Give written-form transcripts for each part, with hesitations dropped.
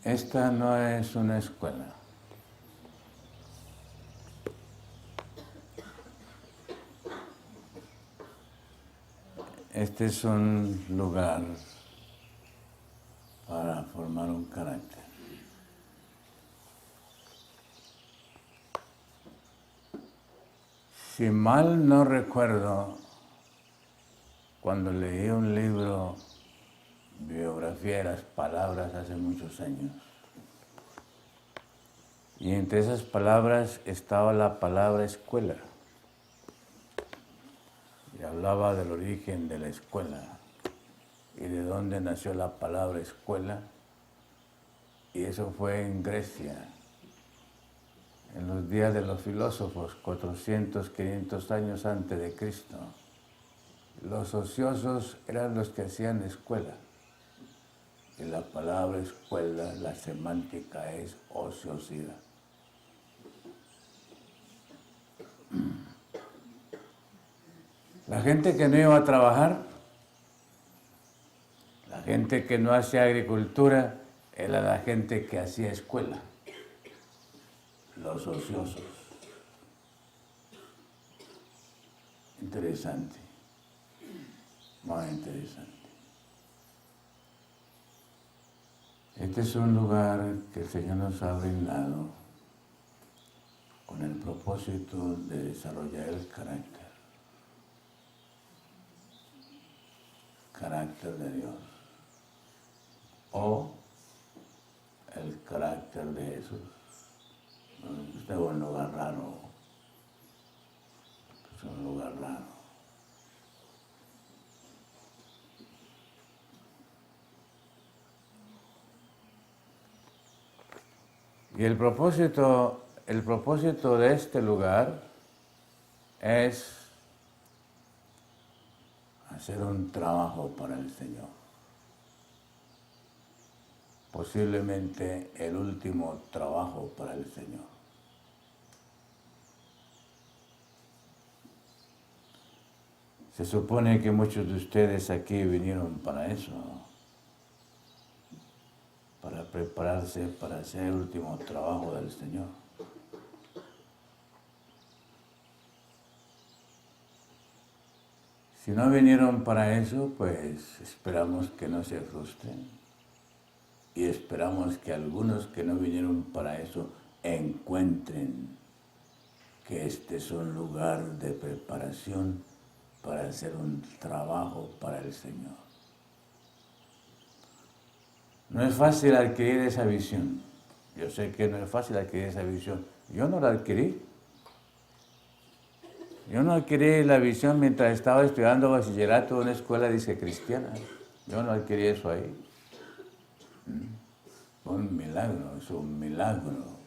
Esta no es una escuela. Este es un lugar para formar un carácter. Si mal no recuerdo, cuando leí un libro, Biografía de las Palabras, hace muchos años, y entre esas palabras estaba la palabra escuela, y hablaba del origen de la escuela, y de dónde nació la palabra escuela, y eso fue en Grecia, en los días de los filósofos, 400, 500 años antes de Cristo. Los ociosos eran los que hacían escuela. Y la palabra escuela, la semántica es ociosidad. La gente que no iba a trabajar, la gente que no hacía agricultura, era la gente que hacía escuela. Los ociosos. Interesante. Muy interesante. Este es un lugar que el Señor nos ha brindado con el propósito de desarrollar el carácter. Carácter de Dios. O el carácter de Jesús. Este es un lugar raro. Es un lugar raro. Y el propósito de este lugar es hacer un trabajo para el Señor. Posiblemente el último trabajo para el Señor. Se supone que muchos de ustedes aquí vinieron para eso, para prepararse para hacer el último trabajo del Señor. Si no vinieron para eso, pues esperamos que no se frustren y esperamos que algunos que no vinieron para eso encuentren que este es un lugar de preparación para hacer un trabajo para el Señor. No es fácil adquirir esa visión. Yo sé que no es fácil adquirir esa visión. Yo no la adquirí. Yo no adquirí la visión mientras estaba estudiando bachillerato en una escuela, dice, cristiana. Yo no adquirí eso ahí. Un milagro, es un milagro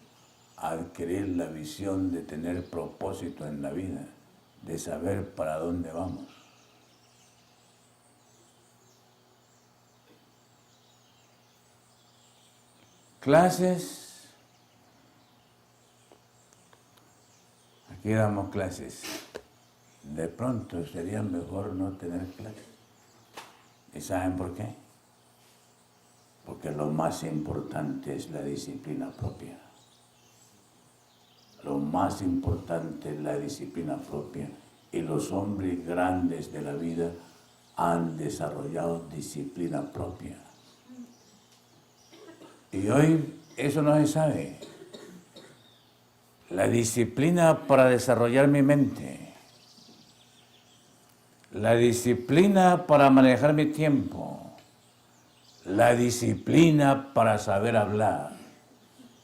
adquirir la visión de tener propósito en la vida, de saber para dónde vamos. Clases. Aquí damos clases. De pronto sería mejor no tener clases. ¿Y saben por qué? Porque lo más importante es la disciplina propia. Lo más importante es la disciplina propia. Y los hombres grandes de la vida han desarrollado disciplina propia. Y hoy eso no se sabe. La disciplina para desarrollar mi mente. La disciplina para manejar mi tiempo. La disciplina para saber hablar.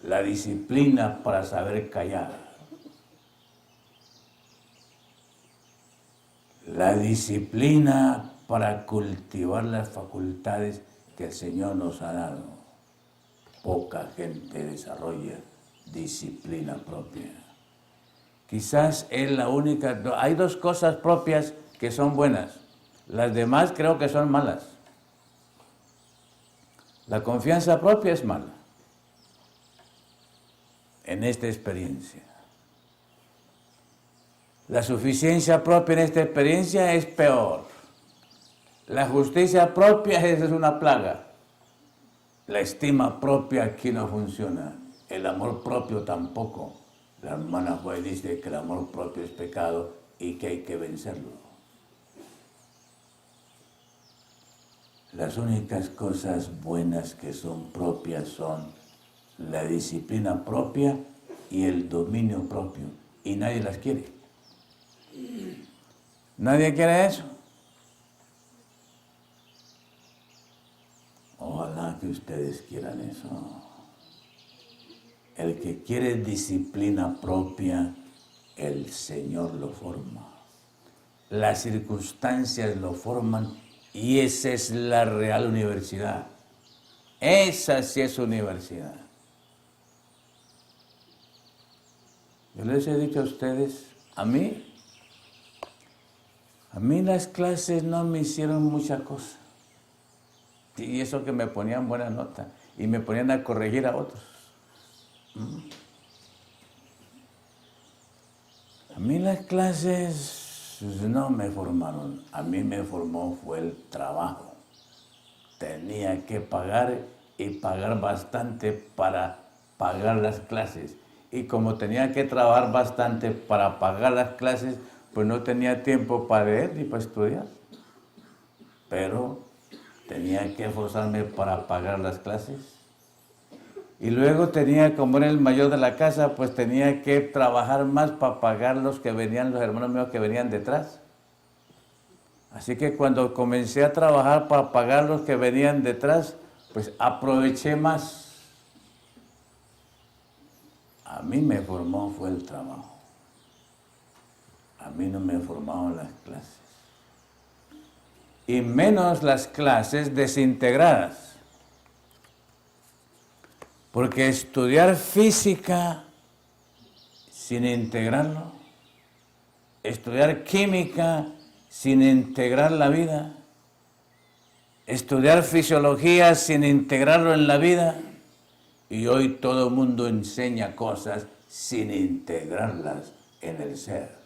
La disciplina para saber callar. La disciplina para cultivar las facultades que el Señor nos ha dado. Poca gente desarrolla disciplina propia. Quizás es la única. Hay dos cosas propias que son buenas. Las demás creo que son malas. La confianza propia es mala. En esta experiencia. La suficiencia propia en esta experiencia es peor. La justicia propia es una plaga. La estima propia aquí no funciona. El amor propio tampoco. La hermana Juárez dice que el amor propio es pecado y que hay que vencerlo. Las únicas cosas buenas que son propias son la disciplina propia y el dominio propio. Y nadie las quiere. Nadie quiere eso. Ojalá que ustedes quieran eso. El que quiere disciplina propia, el Señor lo forma. Las circunstancias lo forman y esa es la real universidad. Esa sí es universidad. Yo les he dicho a ustedes, a mí las clases no me hicieron mucha cosa. Y eso que me ponían buena nota y me ponían a corregir a otros. A mí las clases no me formaron, a mí me formó fue el trabajo. Tenía que pagar y pagar bastante para pagar las clases. Y como tenía que trabajar bastante para pagar las clases, pues no tenía tiempo para leer ni para estudiar. Pero tenía que esforzarme para pagar las clases. Y luego tenía, como era el mayor de la casa, pues tenía que trabajar más para pagar los hermanos míos que venían detrás. Así que cuando comencé a trabajar para pagar los que venían detrás, pues aproveché más. A mí me formó fue el trabajo. A mí no me formaron las clases. Y menos las clases desintegradas. Porque estudiar física sin integrarlo, estudiar química sin integrar la vida, estudiar fisiología sin integrarlo en la vida, y hoy todo el mundo enseña cosas sin integrarlas en el ser.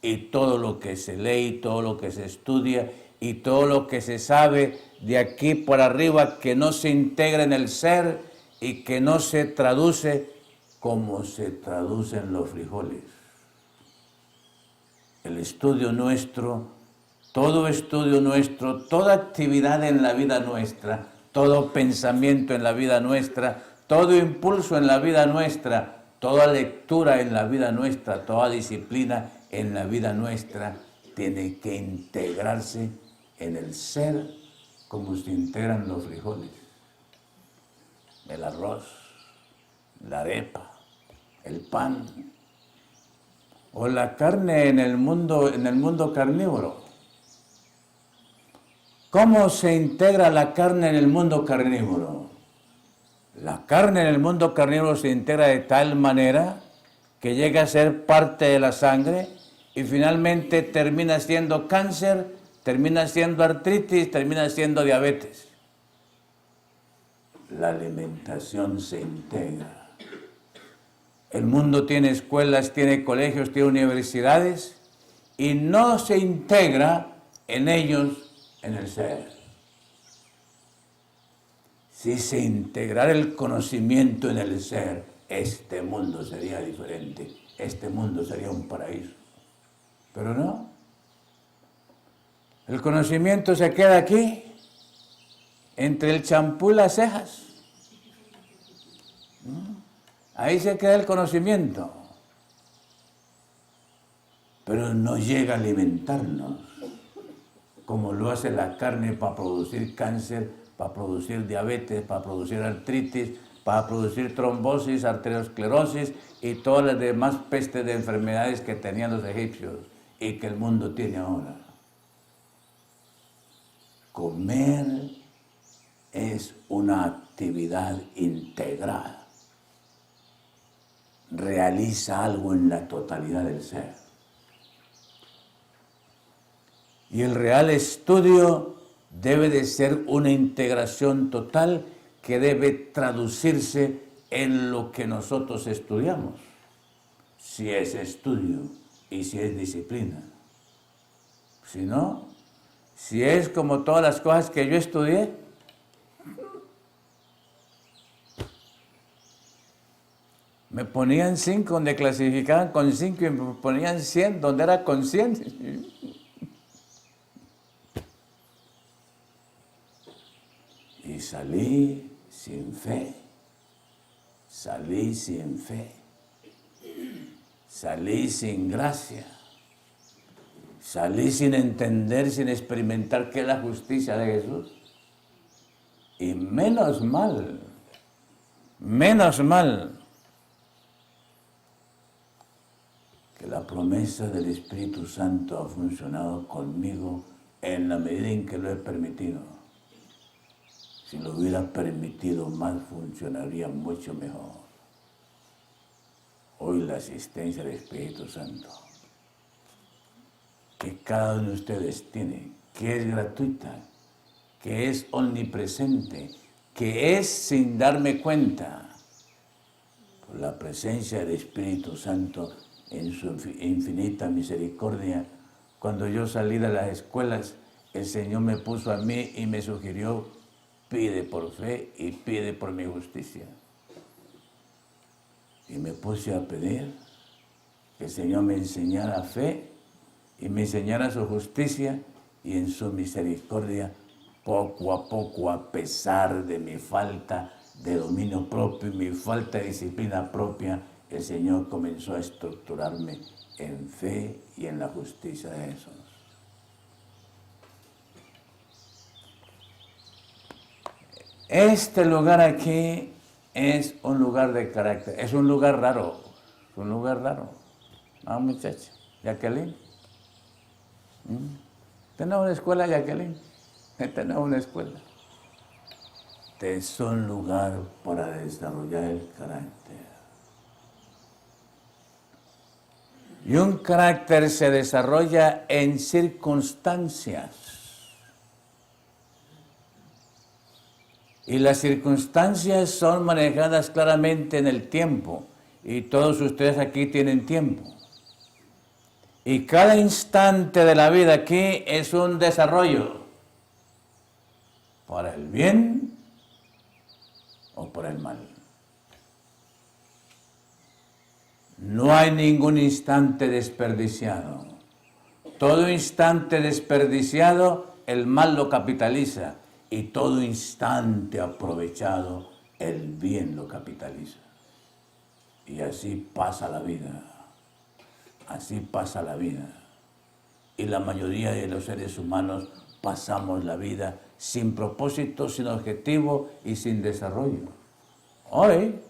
Y todo lo que se lee, todo lo que se estudia y todo lo que se sabe de aquí por arriba que no se integra en el ser y que no se traduce como se traducen los frijoles. El estudio nuestro, todo estudio nuestro, toda actividad en la vida nuestra, todo pensamiento en la vida nuestra, todo impulso en la vida nuestra, toda lectura en la vida nuestra, toda disciplina en la vida nuestra, tiene que integrarse en el ser como se integran los frijoles, el arroz, la arepa, el pan, o la carne en el mundo carnívoro. ¿Cómo se integra la carne en el mundo carnívoro? La carne en el mundo carnívoro se integra de tal manera que llega a ser parte de la sangre y finalmente termina siendo cáncer, termina siendo artritis, termina siendo diabetes. La alimentación se integra. El mundo tiene escuelas, tiene colegios, tiene universidades y no se integra en ellos en el ser. Si se integrara el conocimiento en el ser, este mundo sería diferente, este mundo sería un paraíso. Pero no. El conocimiento se queda aquí, entre el champú y las cejas. Ahí se queda el conocimiento. Pero no llega a alimentarnos, como lo hace la carne para producir cáncer, para producir diabetes, para producir artritis, para producir trombosis, arteriosclerosis y todas las demás pestes de enfermedades que tenían los egipcios y que el mundo tiene ahora. Comer es una actividad integrada. Realiza algo en la totalidad del ser. Y el real estudio debe de ser una integración total que debe traducirse en lo que nosotros estudiamos, si es estudio y si es disciplina. Si no, si es como todas las cosas que yo estudié, Me ponían 5 donde clasificaban con 5 y me ponían 100 donde era con 100. Y salí sin fe. Salí sin fe. Salí sin gracia. Salí sin entender, sin experimentar qué es la justicia de Jesús. Y menos mal que la promesa del Espíritu Santo ha funcionado conmigo en la medida en que lo he permitido. Si lo hubiera permitido más, funcionaría mucho mejor. Hoy la asistencia del Espíritu Santo, que cada uno de ustedes tiene, que es gratuita, que es omnipresente, que es sin darme cuenta, por la presencia del Espíritu Santo en su infinita misericordia. Cuando yo salí de las escuelas, el Señor me puso a mí y me sugirió: pide por fe y pide por mi justicia. Y me puse a pedir que el Señor me enseñara fe y me enseñara su justicia, y en su misericordia, poco a poco, a pesar de mi falta de dominio propio y mi falta de disciplina propia, el Señor comenzó a estructurarme en fe y en la justicia de Jesús. Este lugar aquí es un lugar de carácter, es un lugar raro, Ah, muchacha, Jacqueline. ¿Tenemos una escuela, Jacqueline? Tenemos una escuela. Es un lugar para desarrollar el carácter. Y un carácter se desarrolla en circunstancias. Y las circunstancias son manejadas claramente en el tiempo. Y todos ustedes aquí tienen tiempo. Y cada instante de la vida aquí es un desarrollo. Para el bien o para el mal. No hay ningún instante desperdiciado. Todo instante desperdiciado, el mal lo capitaliza. Y todo instante aprovechado, el bien lo capitaliza. Y así pasa la vida. Así pasa la vida. Y la mayoría de los seres humanos pasamos la vida sin propósito, sin objetivo y sin desarrollo. Hoy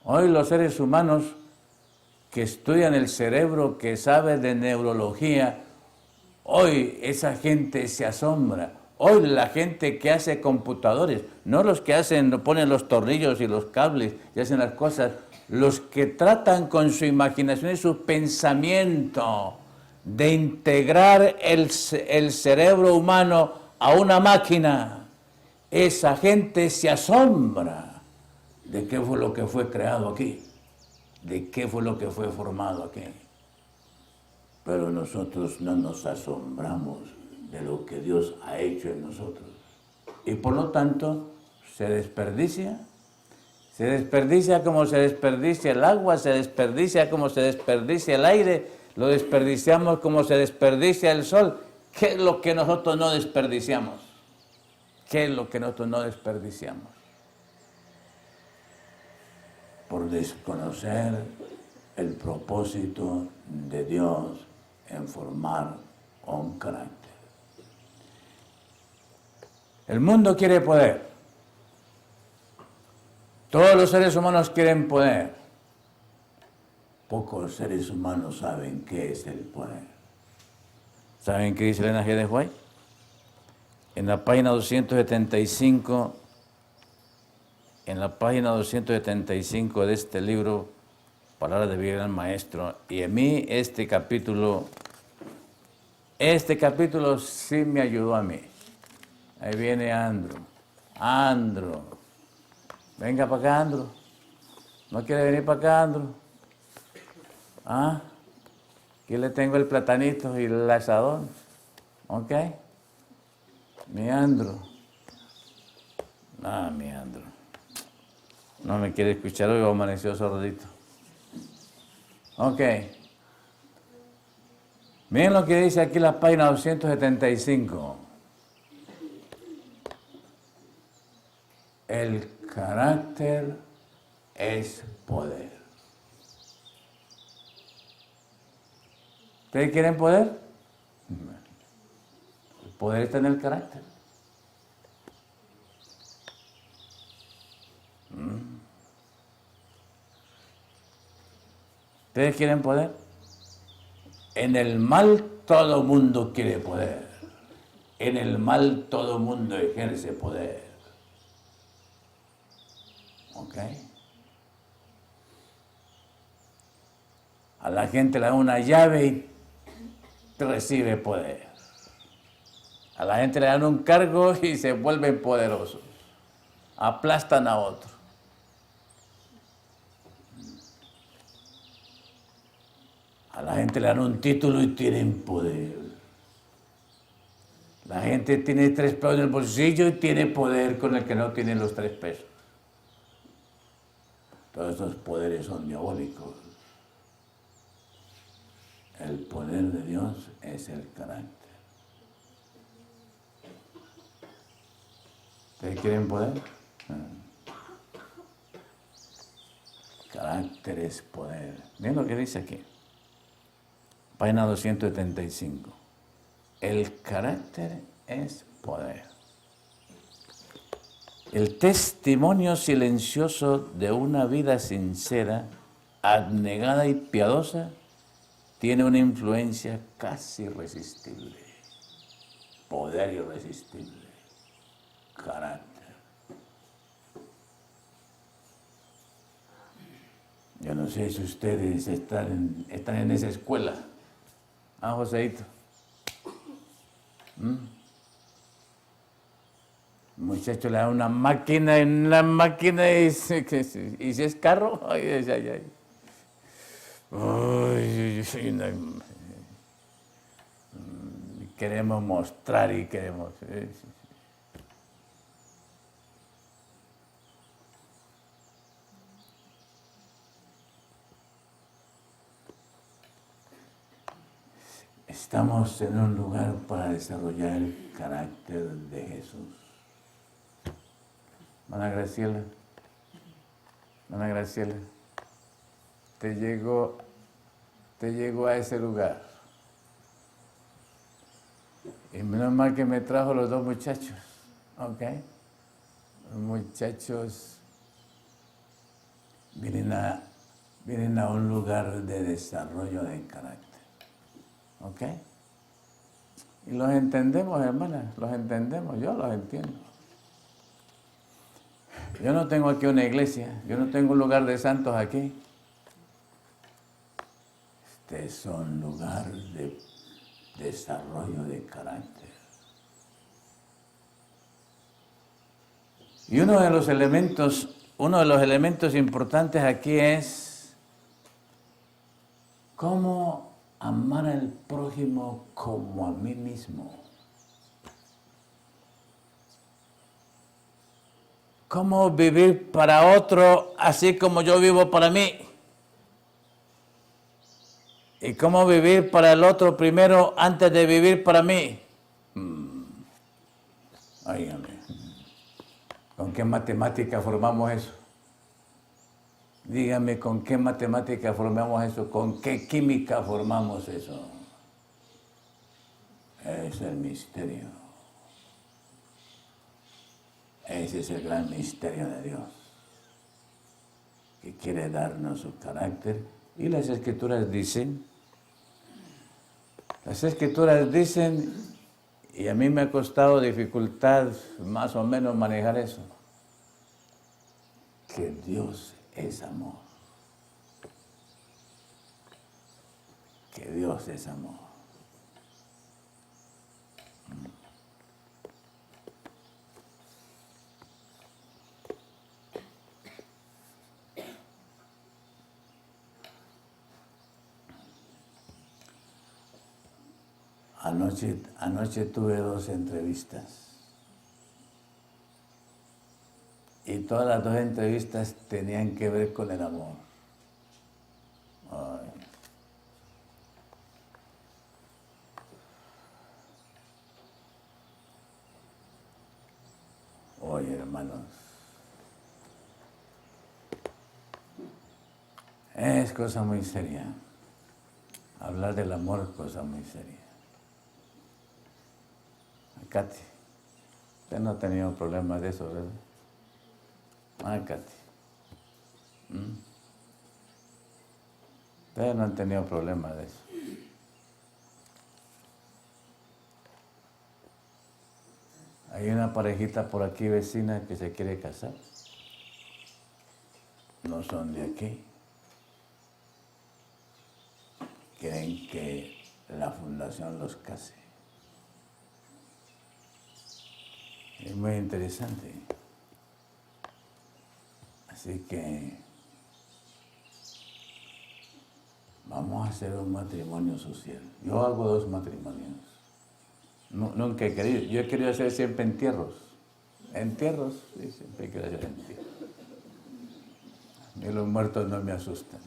los seres humanos que estudian el cerebro, que saben de neurología, hoy esa gente se asombra. Hoy la gente que hace computadores, no los que ponen los tornillos y los cables y hacen las cosas, los que tratan con su imaginación y su pensamiento de integrar el cerebro humano a una máquina, esa gente se asombra de qué fue lo que fue creado aquí, de qué fue lo que fue formado aquí. Pero nosotros no nos asombramos de lo que Dios ha hecho en nosotros. Y por lo tanto, se desperdicia como se desperdicia el agua, se desperdicia como se desperdicia el aire, lo desperdiciamos como se desperdicia el sol. ¿Qué es lo que nosotros no desperdiciamos? ¿Qué es lo que nosotros no desperdiciamos? Por desconocer el propósito de Dios en formar un carácter. El mundo quiere poder. Todos los seres humanos quieren poder. Pocos seres humanos saben qué es el poder. ¿Saben qué dice Elena G. de White? En la página 275, de este libro, Palabras de Vida del Maestro, y a mí este capítulo sí me ayudó a mí. Ahí viene Andrew. Andrew. Venga para acá, Andrew. ¿No quiere venir para acá, Andrew? ¿Ah? Aquí le tengo el platanito y el asadón. ¿Ok? Mi Andrew. Mi Andrew. No me quiere escuchar hoy, amaneció sordito. Ok. Miren lo que dice aquí la página 275. El carácter es poder. ¿Ustedes quieren poder? El poder está en el carácter. ¿Ustedes quieren poder? En el mal todo mundo quiere poder. En el mal todo mundo ejerce poder. ¿Ok? A la gente le da una llave y recibe poder. A la gente le dan un cargo y se vuelven poderosos. Aplastan a otro. A la gente le dan un título y tienen poder. La gente tiene 3 pesos en el bolsillo y tiene poder con el que no tiene los 3 pesos. Todos esos poderes son diabólicos. El poder de Dios es el carácter. ¿Ustedes quieren poder? Carácter es poder. Miren lo que dice aquí. Página 275. El carácter es poder. El testimonio silencioso de una vida sincera, abnegada y piadosa tiene una influencia casi irresistible. Poder irresistible. Carácter. Yo no sé si ustedes están en esa escuela. Ah, Joseito. El muchacho le da una máquina y si es carro, ay. Uy, no, queremos mostrar y queremos. Estamos en un lugar para desarrollar el carácter de Jesús. Hermana Graciela, te llegó a ese lugar. Y menos mal que me trajo los 2 muchachos, ¿ok? Los muchachos vienen a un lugar de desarrollo de carácter. ¿Ok? Y los entendemos, hermanas, los entendemos, yo los entiendo. Yo no tengo aquí una iglesia, yo no tengo un lugar de santos aquí. Este es un lugar de desarrollo de carácter. Y uno de los elementos importantes aquí es cómo amar al prójimo como a mí mismo. Cómo vivir para otro así como yo vivo para mí. Y cómo vivir para el otro primero antes de vivir para mí. Óigame, ¿con qué matemática formamos eso? Dígame, ¿con qué matemática formamos eso? ¿Con qué química formamos eso? Es el misterio. Ese es el gran misterio de Dios, que quiere darnos su carácter. Y las Escrituras dicen, y a mí me ha costado dificultad más o menos manejar eso, que Dios es amor. Que Dios es amor. Anoche tuve 2 entrevistas Y todas las dos entrevistas tenían que ver con el amor. Ay. Oye, hermanos, es cosa muy seria. Hablar del amor es cosa muy seria. Katy, usted no ha tenido problemas de eso, ¿verdad? Katy. Ustedes no han tenido problemas de eso. Hay una parejita por aquí vecina que se quiere casar. No son de aquí. Quieren que la fundación los case. Es muy interesante. Así que vamos a hacer un matrimonio social. Yo hago 2 matrimonios. Nunca he querido. Yo he querido hacer siempre entierros. Entierros, sí, siempre he querido hacer entierros. Y los muertos no me asustan.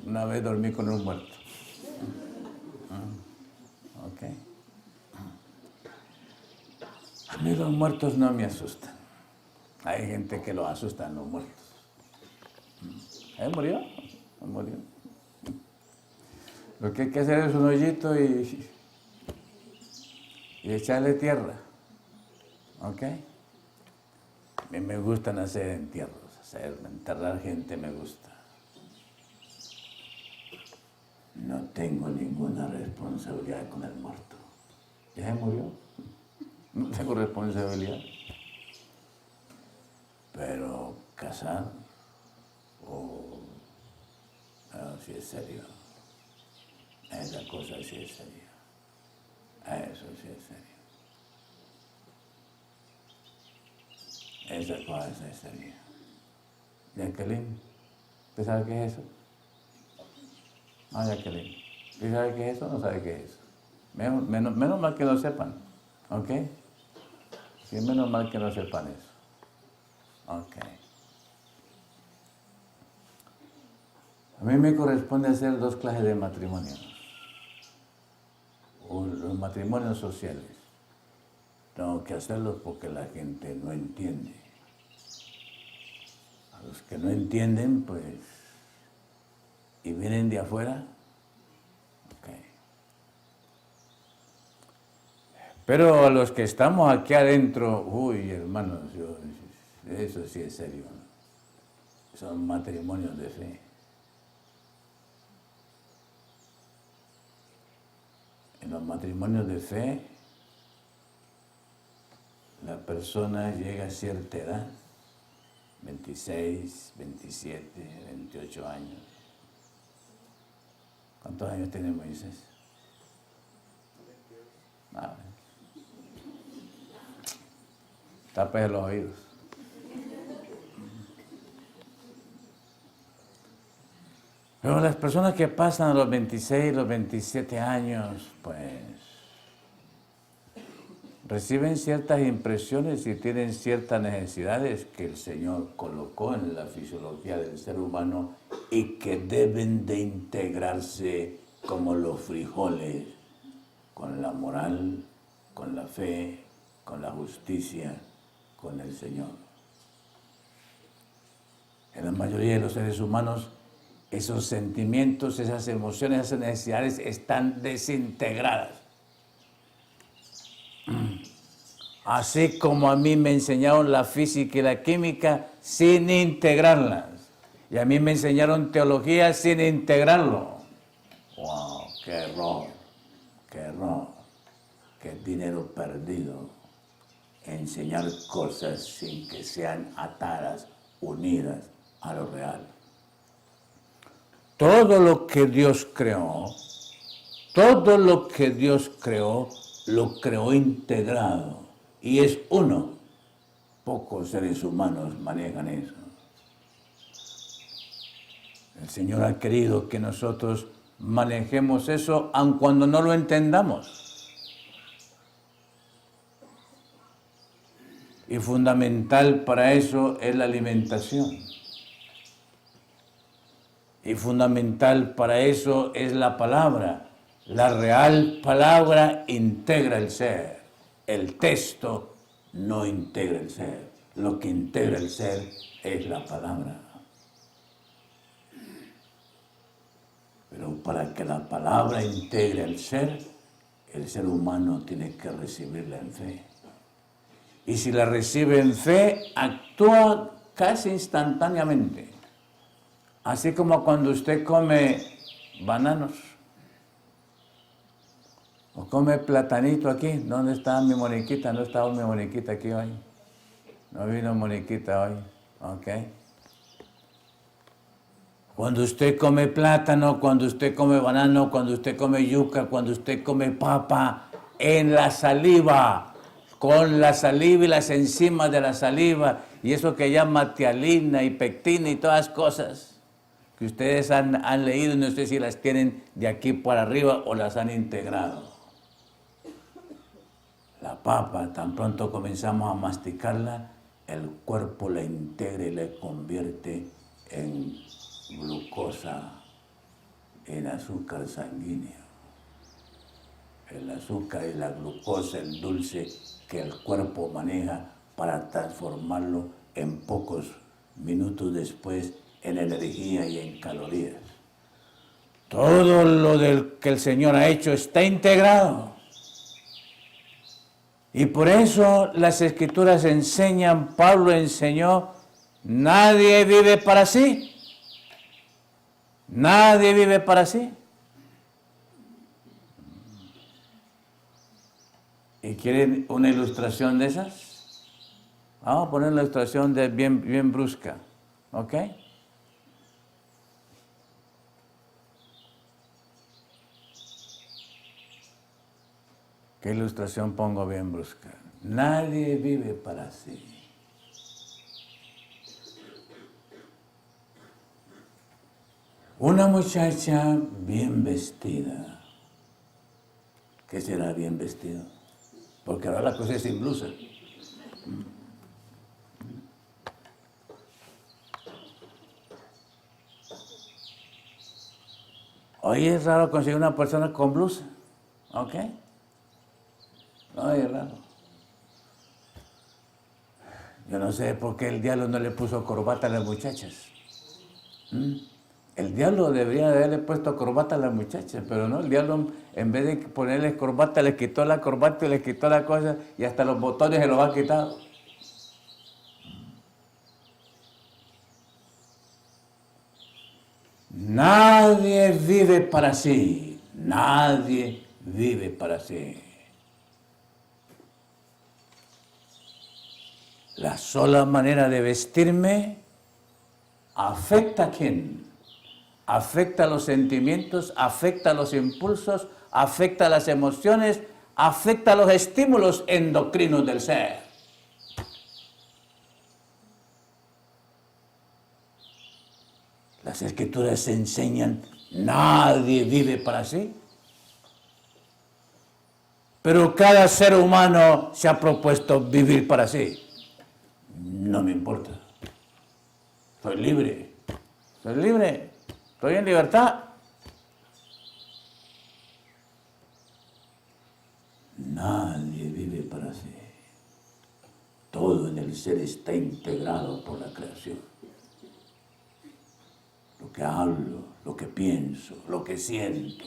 Una vez dormí con un muerto. Ok. A mí los muertos no me asustan. Hay gente que los asustan los muertos. ¿Él murió? ¿No murió? Lo que hay que hacer es un hoyito y echarle tierra. ¿Ok? A mí me gustan hacer entierros, enterrar gente me gusta. No tengo ninguna responsabilidad con el muerto. ¿Ya se murió? No tengo responsabilidad. Pero casar, sí es serio. Esa cosa sí es seria. Eso sí es serio. Esa cosa es seria. Jacqueline, ¿usted sabe qué es eso? Jacqueline, ¿usted sabe qué es eso o no sabe qué es eso? Menos mal que lo sepan, ¿ok? Sí, menos mal que no sepan eso. Ok. A mí me corresponde hacer 2 clases de matrimonios. Los matrimonios sociales. Tengo que hacerlos porque la gente no entiende. A los que no entienden, pues, y vienen de afuera, ok. Pero a los que estamos aquí adentro, uy, hermanos, eso sí es serio. Son matrimonios de fe. En los matrimonios de fe, la persona llega a cierta edad, 26, 27, 28 años. ¿Cuántos años tiene Moisés? Tápese los oídos. Pero las personas que pasan a los 26, los 27 años, pues, reciben ciertas impresiones y tienen ciertas necesidades que el Señor colocó en la fisiología del ser humano y que deben de integrarse como los frijoles, con la moral, con la fe, con la justicia, con el Señor. En la mayoría de los seres humanos, esos sentimientos, esas emociones, esas necesidades están desintegradas. Así como a mí me enseñaron la física y la química sin integrarlas. Y a mí me enseñaron teología sin integrarlo. ¡Wow! ¡Qué error! ¡Qué error! ¡Qué dinero perdido! Enseñar cosas sin que sean atadas, unidas a lo real. Todo lo que Dios creó, lo creó integrado y es uno. Pocos seres humanos manejan eso. El Señor ha querido que nosotros manejemos eso aun cuando no lo entendamos. Y fundamental para eso es la alimentación. Y fundamental para eso es la palabra. La real palabra integra el ser. El texto no integra el ser. Lo que integra el ser es la palabra. Pero para que la palabra integre el ser humano tiene que recibirla en fe. Y si la recibe en fe, actúa casi instantáneamente. Así como cuando usted come bananos. O come platanito aquí. ¿Dónde está mi Moniquita? No estaba mi Moniquita aquí hoy. No vino Moniquita hoy. Ok. Cuando usted come plátano, cuando usted come banano, cuando usted come yuca, cuando usted come papa, en la saliva, con la saliva y las enzimas de la saliva, y eso que llama tialina y pectina y todas cosas que ustedes han leído, no sé si las tienen de aquí para arriba o las han integrado. La papa, tan pronto comenzamos a masticarla, el cuerpo la integra y la convierte en glucosa, en azúcar sanguíneo. El azúcar y la glucosa, el dulce que el cuerpo maneja para transformarlo en pocos minutos después en energía y en calorías. Todo lo que el Señor ha hecho está integrado. Y por eso las Escrituras enseñan, Pablo enseñó, nadie vive para sí. Nadie vive para sí. ¿Y quieren una ilustración de esas? Vamos a poner una ilustración bien brusca. ¿Ok? ¿Qué ilustración pongo bien brusca? Nadie vive para sí. Una muchacha bien vestida. ¿Qué será bien vestido? Porque ahora la cosa es sin blusa. Hoy es raro conseguir una persona con blusa. ¿Ok? Hoy es raro. Yo no sé por qué el diablo no le puso corbata a las muchachas. El diablo debería haberle puesto corbata a las muchachas, pero no, el diablo en vez de ponerles corbata, les quitó la corbata y les quitó la cosa y hasta los botones se los ha quitado. Nadie vive para sí, nadie vive para sí. La sola manera de vestirme afecta a quién. Afecta a los sentimientos, afecta a los impulsos, afecta a las emociones, afecta a los estímulos endocrinos del ser. Las Escrituras enseñan, nadie vive para sí. Pero cada ser humano se ha propuesto vivir para sí. No me importa. Soy libre. Soy libre. Estoy en libertad. Nadie vive para sí. Todo en el ser está integrado por la creación. Lo que hablo, lo que pienso, lo que siento,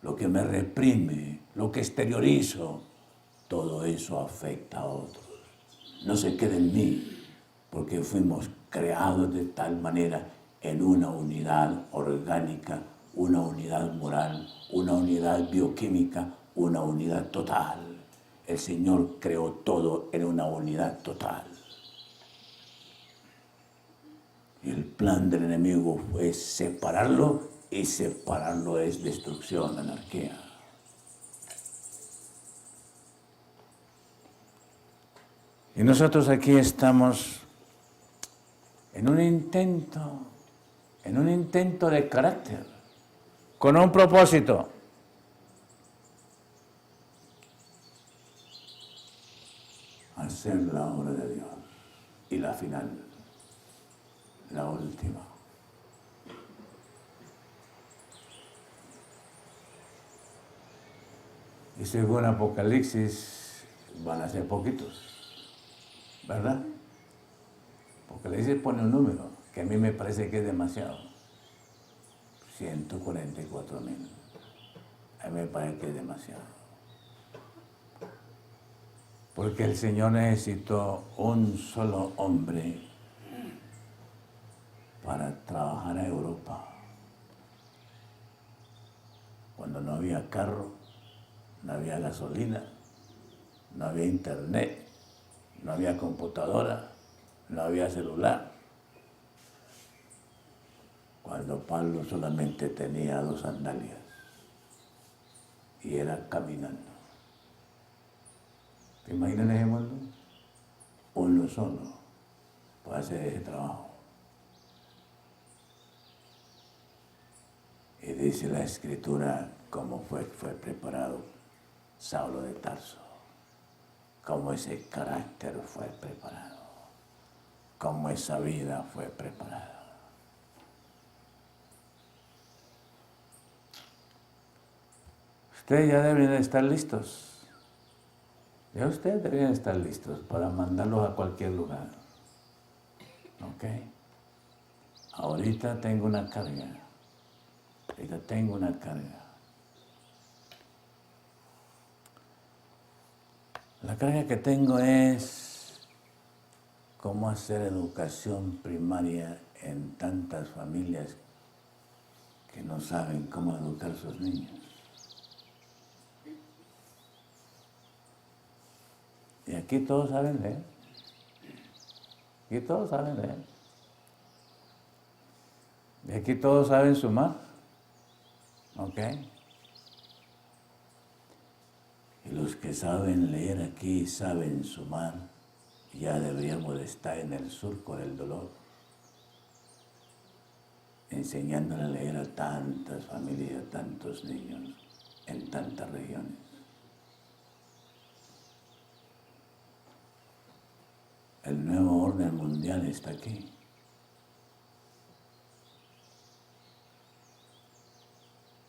lo que me reprime, lo que exteriorizo, todo eso afecta a otros. No se queda en mí, porque fuimos creados de tal manera en una unidad orgánica, una unidad moral, una unidad bioquímica, una unidad total. El Señor creó todo en una unidad total. Y el plan del enemigo fue separarlo, y separarlo es destrucción, anarquía. Y nosotros aquí estamos en un intento de carácter, con un propósito. hacer la obra de Dios. Y la final, la última. Y según Apocalipsis van a ser poquitos, ¿verdad? Apocalipsis pone un número que a mí me parece que es demasiado. 144,000. A mí me parece que es demasiado. Porque el Señor necesitó un solo hombre para trabajar a Europa. Cuando no había carro, no había gasolina, no había internet, no había computadora, no había celular. Cuando Pablo solamente tenía 2 sandalias y era caminando. ¿Te imaginas ese mundo? Uno solo puede hacer ese trabajo. Y dice la Escritura cómo fue preparado Saulo de Tarso, cómo ese carácter fue preparado, cómo esa vida fue preparada. Ustedes ya deben estar listos. Ya ustedes deberían estar listos para mandarlos a cualquier lugar. ¿Ok? Ahorita tengo una carga. La carga que tengo es cómo hacer educación primaria en tantas familias que no saben cómo educar a sus niños. Y aquí todos saben leer. Y aquí todos saben sumar. ¿Ok? Y los que saben leer aquí, saben sumar, ya deberíamos estar en el surco del dolor, enseñándole a leer a tantas familias, a tantos niños, en tantas regiones. El nuevo orden mundial está aquí.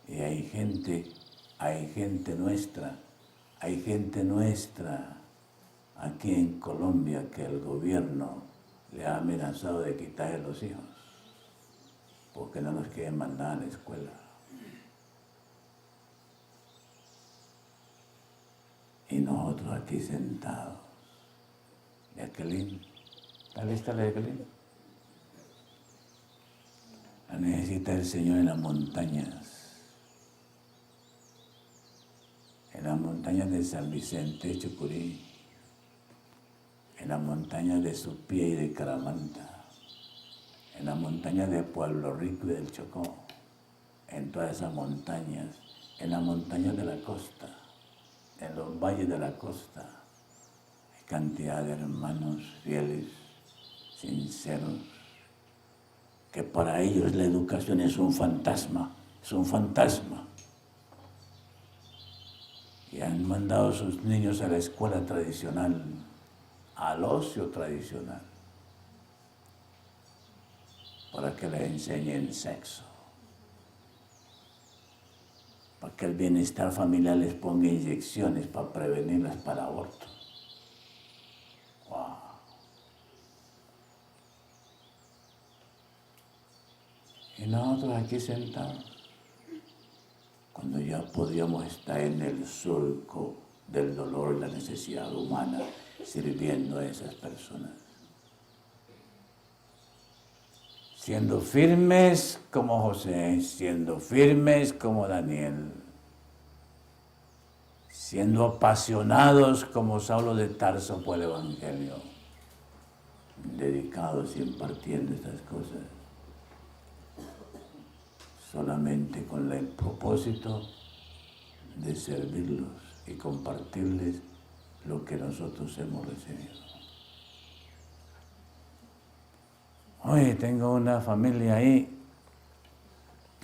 Y hay gente nuestra aquí en Colombia que el gobierno le ha amenazado de quitarle los hijos porque no los quieren mandar a la escuela. Y nosotros aquí sentados. Jacqueline, ¿está lista la Jacqueline? La necesita el Señor en las montañas. En las montañas de San Vicente, Chucurí, en las montañas de Supía y de Caramanta, en las montañas de Pueblo Rico y del Chocó, en todas esas montañas, en las montañas de la costa, en los valles de la costa, hay cantidad de hermanos fieles, sinceros, que para ellos la educación es un fantasma. Y han mandado a sus niños a la escuela tradicional, al ocio tradicional, para que les enseñen sexo, para que el bienestar familiar les ponga inyecciones para prevenirlas para aborto. ¡Wow! Y nosotros aquí sentados, cuando ya podíamos estar en el surco del dolor y la necesidad humana, sirviendo a esas personas. Siendo firmes como José, siendo firmes como Daniel, siendo apasionados como Saulo de Tarso por el Evangelio, dedicados y impartiendo estas cosas, solamente con el propósito de servirlos y compartirles lo que nosotros hemos recibido. Hoy tengo una familia ahí,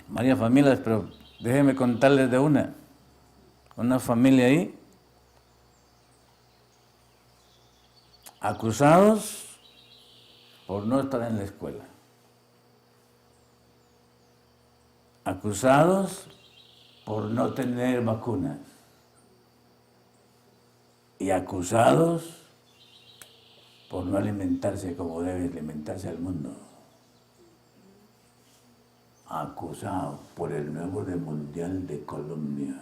varias familias, pero déjenme contarles de una familia ahí Acusados por no estar en la escuela. Acusados por no tener vacunas. Y acusados por no alimentarse como debe alimentarse el mundo. Acusados por el nuevo Mundial de Colombia.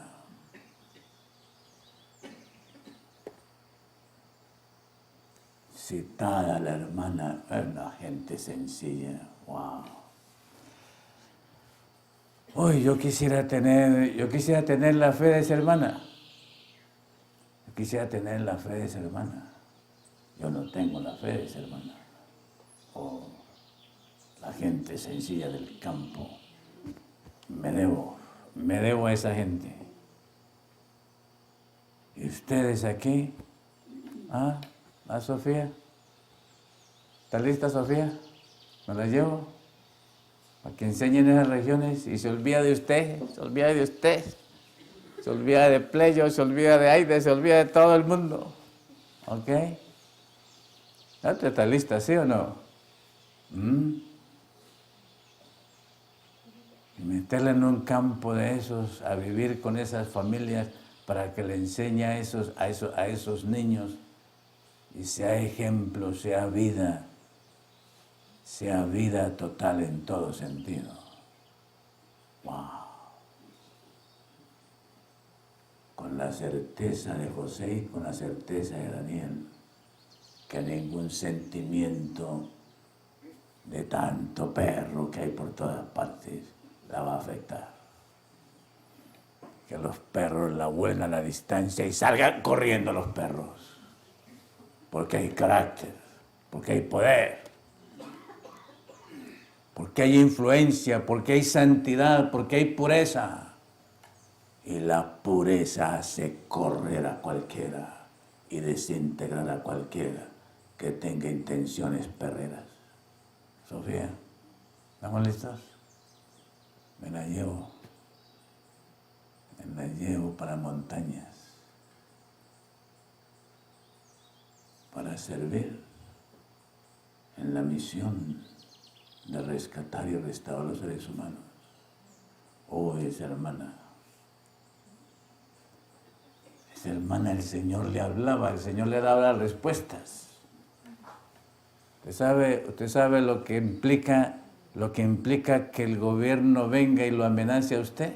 Citada la hermana, una gente sencilla, wow. Uy, yo quisiera tener la fe de esa hermana. Yo quisiera tener la fe de esa hermana. Yo no tengo la fe de esa hermana. Oh, la gente sencilla del campo. Me debo a esa gente. ¿Y ustedes aquí? ¿Ah, Sofía? ¿Está lista, Sofía? ¿Me la llevo? Para que enseñen esas regiones y se olvida de usted, se olvida de usted, se olvida de Pleyo, se olvida de Aide, se olvida de todo el mundo. ¿Ok? ¿Está lista, sí o no? Y meterla en un campo de esos, a vivir con esas familias para que le enseñe a esos niños y sea ejemplo, sea vida total en todo sentido. ¡Wow! Con la certeza de José y con la certeza de Daniel, que ningún sentimiento de tanto perro que hay por todas partes la va a afectar. Que los perros la vuelen a la distancia y salgan corriendo los perros. Porque hay carácter, porque hay poder, porque hay influencia, porque hay santidad, porque hay pureza. Y la pureza hace correr a cualquiera y desintegrar a cualquiera que tenga intenciones perreras. Sofía, ¿estamos listos? Me la llevo para montañas, para servir en la misión de rescatar y restaurar a los seres humanos. Oh, esa hermana, el Señor le hablaba, el Señor le daba las respuestas. Usted sabe lo que implica que el gobierno venga y lo amenace a usted.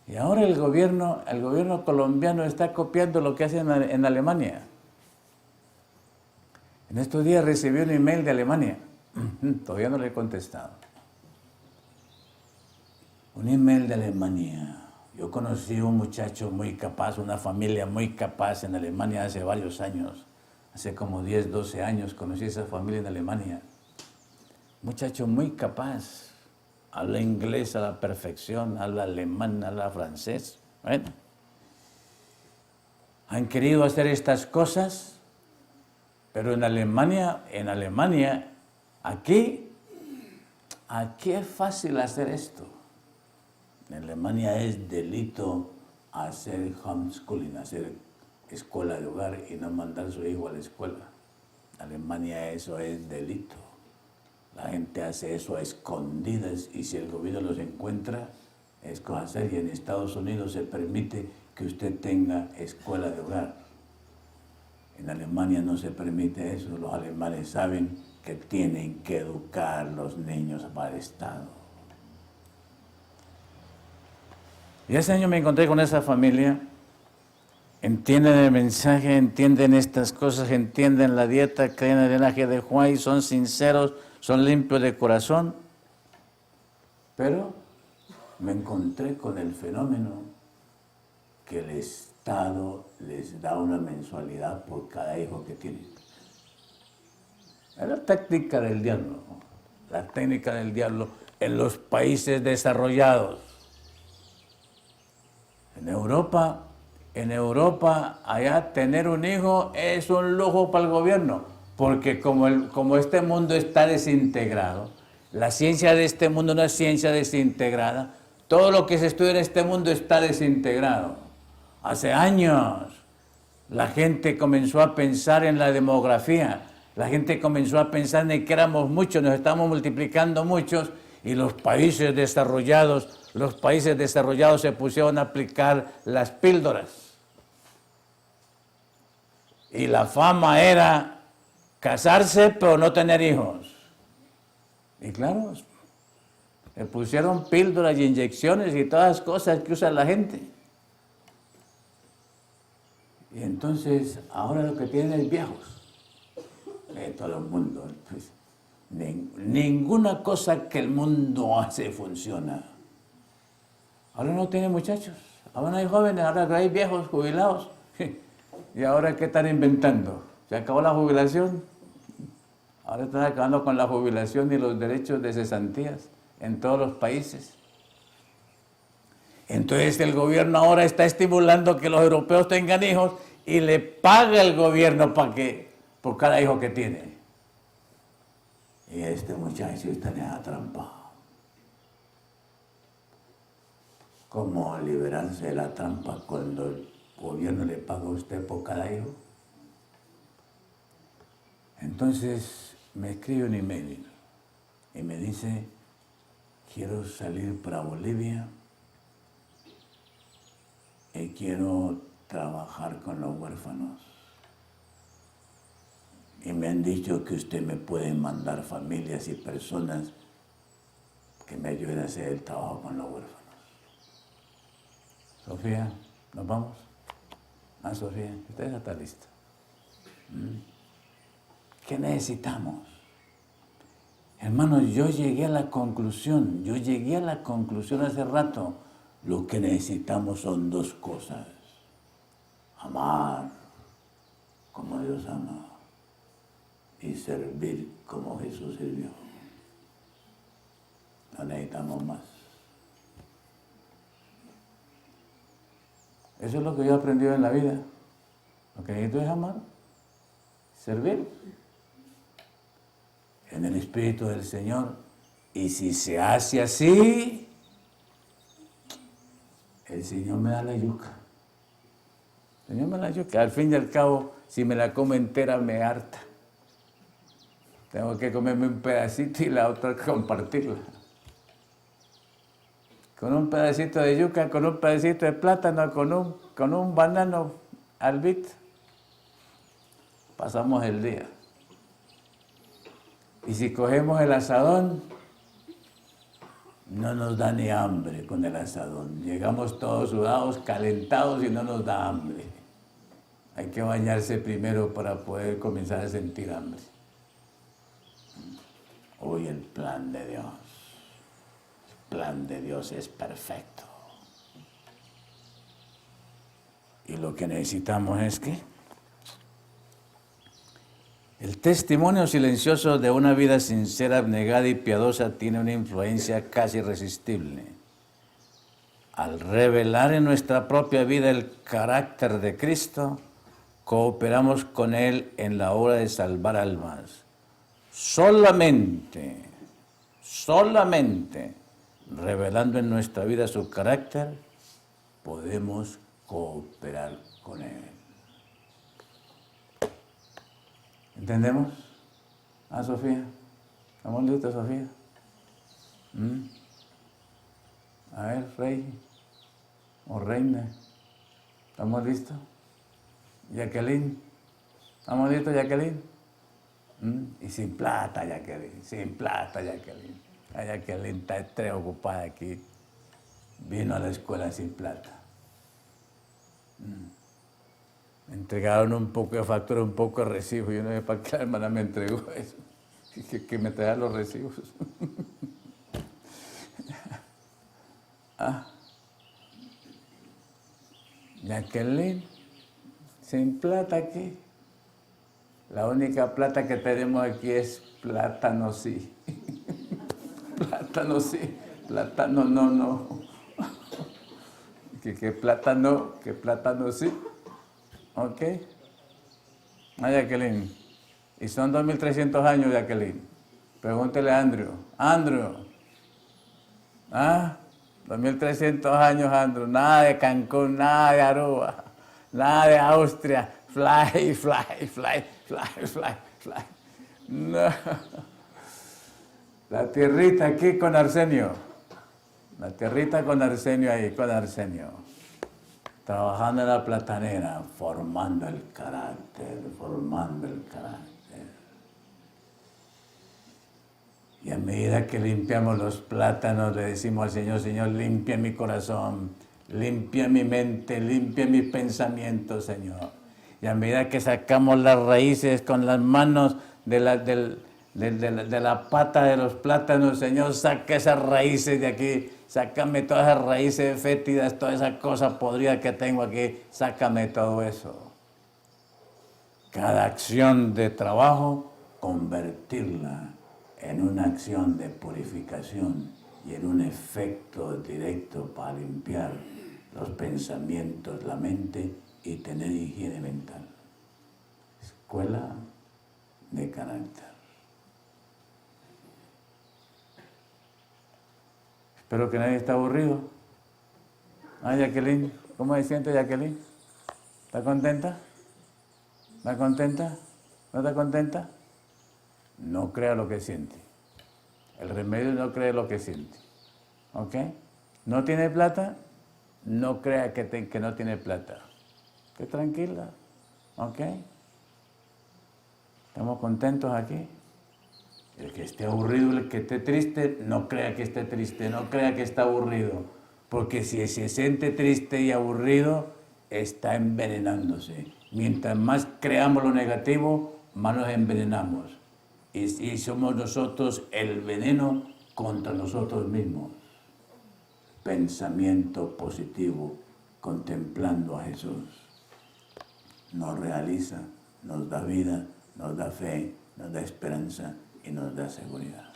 Y ahora el gobierno colombiano está copiando lo que hacen en Alemania. En estos días recibí un email de Alemania. Todavía no le he contestado. Un email de Alemania. Yo conocí un muchacho muy capaz, una familia muy capaz en Alemania hace varios años. Hace como 10, 12 años conocí a esa familia en Alemania. Muchacho muy capaz. Habla inglés a la perfección, habla alemán, habla francés. Bueno, han querido hacer estas cosas, pero en Alemania, aquí es fácil hacer esto. En Alemania es delito hacer homeschooling, hacer escuela de hogar y no mandar a su hijo a la escuela. En Alemania eso es delito. La gente hace eso a escondidas y si el gobierno los encuentra, es cosa seria. En Estados Unidos se permite que usted tenga escuela de hogar. En Alemania no se permite eso. Los alemanes saben que tienen que educar a los niños para el Estado. Y ese año me encontré con esa familia. Entienden el mensaje, entienden estas cosas, entienden la dieta, creen en el linaje de Juan y son sinceros, son limpios de corazón. Pero me encontré con el fenómeno que el Estado les da una mensualidad por cada hijo que tienen. Es la técnica del diablo, la técnica del diablo en los países desarrollados. En Europa, allá tener un hijo es un lujo para el gobierno, porque como este mundo está desintegrado, la ciencia de este mundo no es ciencia desintegrada, todo lo que se estudia en este mundo está desintegrado. Hace años La gente comenzó a pensar en la demografía. La gente comenzó a pensar en que éramos muchos, nos estamos multiplicando muchos, y los países desarrollados se pusieron a aplicar las píldoras. Y la fama era casarse pero no tener hijos. Y claro, le pusieron píldoras y inyecciones y todas las cosas que usa la gente. Y entonces, ahora lo que tienen es viejos. Todo el mundo. Pues, ninguna cosa que el mundo hace funciona. Ahora no tiene muchachos. Ahora no hay jóvenes, ahora hay viejos jubilados. ¿Y ahora qué están inventando? ¿Se acabó la jubilación? Ahora están acabando con la jubilación y los derechos de cesantías en todos los países. Entonces el gobierno ahora está estimulando que los europeos tengan hijos y le paga el gobierno por cada hijo que tiene. Y este muchacho está en esa trampa. ¿Cómo liberarse de la trampa cuando el gobierno le paga a usted por cada hijo? Entonces me escribe un email y me dice, quiero salir para Bolivia y quiero trabajar con los huérfanos. Y me han dicho que usted me puede mandar familias y personas que me ayuden a hacer el trabajo con los huérfanos. Sofía, ¿nos vamos? Ah, Sofía, usted ya está lista. ¿Qué necesitamos? Hermanos, yo llegué a la conclusión hace rato. Lo que necesitamos son dos cosas. Amar como Dios ama y servir como Jesús sirvió. No necesitamos más. Eso es lo que yo he aprendido en la vida. Lo que necesito es amar, servir en el Espíritu del Señor. Y si se hace así, el Señor me da la yuca. El Señor me da la yuca. Al fin y al cabo, si me la como entera, me harta. Tengo que comerme un pedacito y la otra compartirla. Con un pedacito de yuca, con un pedacito de plátano, con un banano albit, pasamos el día. Y si cogemos el asadón, no nos da ni hambre con el asadón. Llegamos todos sudados, calentados y no nos da hambre. Hay que bañarse primero para poder comenzar a sentir hambre. Hoy el plan de Dios. El plan de Dios es perfecto. Y lo que necesitamos es que el testimonio silencioso de una vida sincera, abnegada y piadosa tiene una influencia casi irresistible. Al revelar en nuestra propia vida el carácter de Cristo, cooperamos con Él en la obra de salvar almas. Solamente revelando en nuestra vida su carácter, podemos cooperar con Él. ¿Entendemos? Ah, Sofía. ¿Estamos listos, Sofía? A ver, rey o reina. ¿Estamos listos? Jacqueline. ¿Estamos listos, Jacqueline? Y sin plata, Jacqueline. Sin plata, Jacqueline. La Jacqueline está preocupada aquí. Vino a la escuela sin plata. Me entregaron un poco de factura, un poco de recibo. Yo no sé para qué la hermana me entregó eso. Que me traiga los recibos. Jacqueline, sin plata aquí. La única plata que tenemos aquí es plátano sí. Plátano sí. Plátano no. Que plátano sí. ¿Ok? Jacqueline. Y son 2.300 años, Jacqueline. Pregúntele a Andrew. Andrew. 2.300 años, Andrew. Nada de Cancún, nada de Aruba, nada de Austria. fly, fly, fly, fly, fly, fly. No. La tierrita aquí con Arsenio. La tierrita con Arsenio ahí, con Arsenio. Trabajando en la platanera, formando el carácter, formando el carácter. Y a medida que limpiamos los plátanos, le decimos al Señor, Señor, limpia mi corazón, limpia mi mente, limpia mis pensamientos, Señor. Y a medida que sacamos las raíces con las manos de la pata de los plátanos, Señor, saca esas raíces de aquí, sácame todas esas raíces fétidas, toda esa cosa podrida que tengo aquí, sácame todo eso. Cada acción de trabajo, convertirla en una acción de purificación y en un efecto directo para limpiar los pensamientos, la mente y tener higiene mental. Escuela de carácter. Espero que nadie esté aburrido. Ah, Jacqueline, ¿cómo se siente, Jacqueline? ¿Está contenta? ¿Está contenta? ¿No está contenta? No crea lo que siente. El remedio no cree lo que siente. ¿Ok? ¿No tiene plata? No crea que no tiene plata. Esté tranquila. ¿Ok? ¿Estamos contentos aquí? El que esté aburrido, el que esté triste, no crea que esté triste, no crea que está aburrido. Porque si se siente triste y aburrido, está envenenándose. Mientras más creamos lo negativo, más nos envenenamos. Y somos nosotros el veneno contra nosotros mismos. Pensamiento positivo, contemplando a Jesús. Nos realiza, nos da vida, nos da fe, nos da esperanza y nos da seguridad.